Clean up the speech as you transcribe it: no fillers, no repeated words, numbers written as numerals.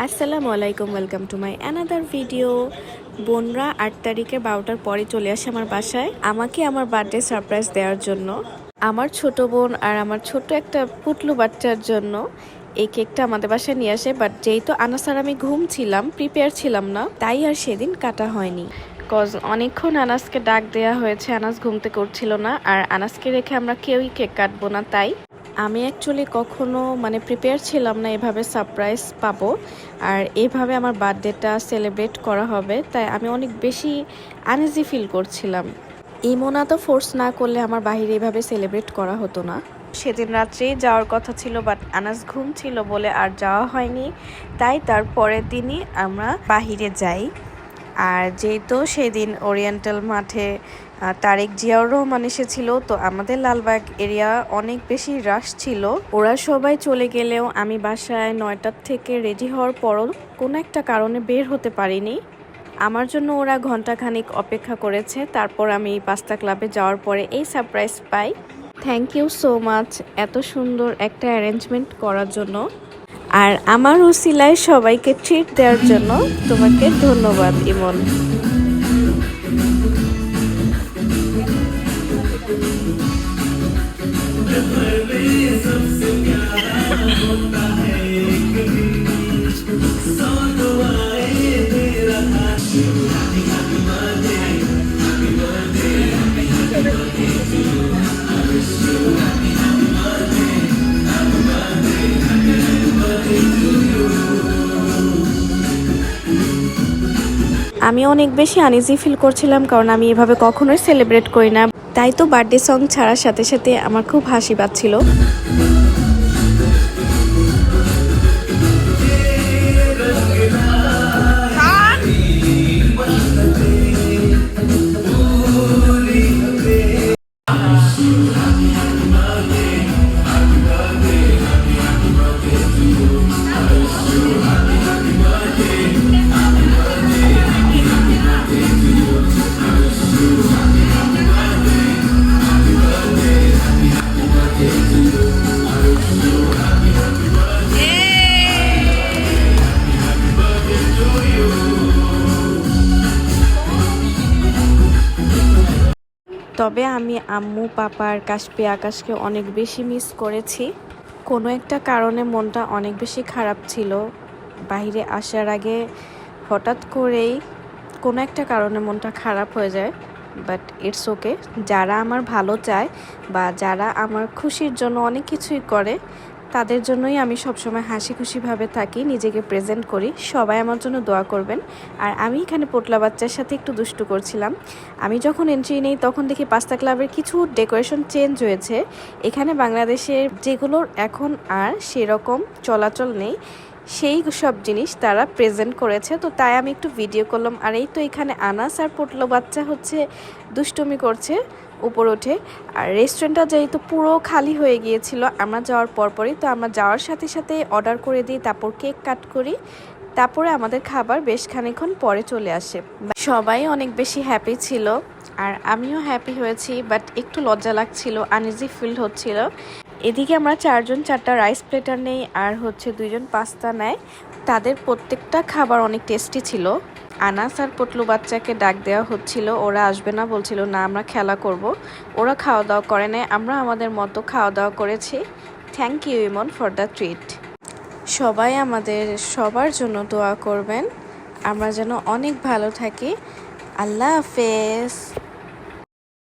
আসসালামু আলাইকুম, welcome to my another video. বোনরা 8 তারিখে 12টার পরে চলে আসে আমার বাসায় আমাকে আমার বার্থডে সারপ্রাইজ দেওয়ার জন্য। আমার ছোট বোন আর আমার ছোট একটা পুটলু বাচ্চার জন্য এই কেকটা আমাদের বাসায় নিয়ে আসে। বাট যেহেতু আনাস আর আমি ঘুমছিলাম, প্রিপেয়ার ছিলাম না, তাই আর সেদিন কাটা হয়নি। কজ অনেকক্ষণ আনাসকে ডাক দেওয়া হয়েছে, আনাস ঘুমতে করছিল না, আর আনাসকে রেখে আমরা কেউই কেক কাটবো না। তাই আমি অ্যাকচুয়ালি কখনো প্রিপেয়ার ছিলাম না এভাবে সারপ্রাইজ পাবো আর এভাবে আমার বার্থডেটা সেলিব্রেট করা হবে। তাই আমি অনেক বেশি আনইজি ফিল করছিলাম। ইমোনা তো ফোর্স না করলে আমার বাহিরে এভাবে সেলিব্রেট করা হতো না। সেদিন রাত্রেই যাওয়ার কথা ছিল, বাট আনাস ঘুম ছিল বলে আর যাওয়া হয়নি। তাই তারপরের দিনই আমরা বাহিরে যাই। আর যেহেতু সেদিন ওরিয়েন্টাল মাঠে তারেক জিয়াউর রহমান এসেছিল, তো আমাদের লালবাগ এরিয়া অনেক বেশি রাশ ছিল। ওরা সবাই চলে গেলেও আমি বাসায় 9টার থেকে রেডি হওয়ার পরও কোনো একটা কারণে বের হতে পারিনি। আমার জন্য ওরা ঘন্টাখানিক অপেক্ষা করেছে। তারপর আমি পাস্তা ক্লাবে যাওয়ার পরে এই সারপ্রাইজ পাই। থ্যাংক ইউ সো মাচ এত সুন্দর একটা অ্যারেঞ্জমেন্ট করার জন্য, আর আমার উসিলায় সবাইকে ট্রিট দেওয়ার জন্য তোমাকে ধন্যবাদ ইমন। আমি অনেক বেশি আনইজি ফিল করছিলাম, কারণ আমি এভাবে কখনোই সেলিব্রেট করি না। তাই তো বার্থডে সং ছাড়ার সাথে সাথে আমার খুব হাসি পাচ্ছিল। তবে আমি আম্মু, পাপার, কাশপি, আকাশকে অনেক বেশি মিস করেছি। কোনো একটা কারণে মনটা অনেক বেশি খারাপ ছিল। বাইরে আসার আগে হঠাৎ করেই কোনো একটা কারণে মনটা খারাপ হয়ে যায়। But it's okay. যারা আমার ভালো চায় বা যারা আমার খুশির জন্য অনেক কিছুই করে, তাদের জন্যই আমি সবসময় হাসি খুশিভাবে থাকি, নিজেকে প্রেজেন্ট করি। সবাই আমার জন্য দোয়া করবেন। আর আমি এখানে পোটলা বাচ্চার সাথে একটু দুষ্টু করছিলাম। আমি যখন এন্ট্রি নেই তখন দেখি পাস্তা ক্লাবের কিছু ডেকোরেশন চেঞ্জ হয়েছে। এখানে বাংলাদেশে যেগুলোর এখন আর সেরকম চলাচল নেই, সেই সব জিনিস তারা প্রেজেন্ট করেছে। তো তাই আমি একটু ভিডিও করলাম। আর এই তো এখানে আনাস আর পোটলা বাচ্চা দুষ্টুমি করছে উপর উঠে। আর রেস্টুরেন্টটা যেহেতু পুরো খালি হয়ে গিয়েছিল আমরা যাওয়ার পরপরই, তো আমরা যাওয়ার সাথে সাথে অর্ডার করে দিই, তারপর কেক কাট করি। তারপরে আমাদের খাবার বেশ খানিকক্ষণ পরে চলে আসে। সবাই অনেক বেশি হ্যাপি ছিল আর আমিও হ্যাপি হয়েছি, বাট একটু লজ্জা লাগছিল, আনইজি ফিল হচ্ছিল। এদিকে আমরা 4 জন 4টা রাইস প্লেটার নেই, আর 2 জন পাস্তা নেয়। তাদের প্রত্যেকটা খাবার অনেক টেস্টি ছিল। আনাস আর পটলু বাচ্চাকে ডাক দেওয়া হচ্ছিল, ওরা আসবে না, বলছিল না আমরা খেলা করব। ওরা খাওয়া দাওয়া করে নেয়, আমরা আমাদের মতো খাওয়া দাওয়া করেছি। Thank you Imon for the treat. সবাই আমাদের সবার জন্য দোয়া করবেন, আমরা যেন অনেক ভালো থাকি। আল্লাহ হাফেজ।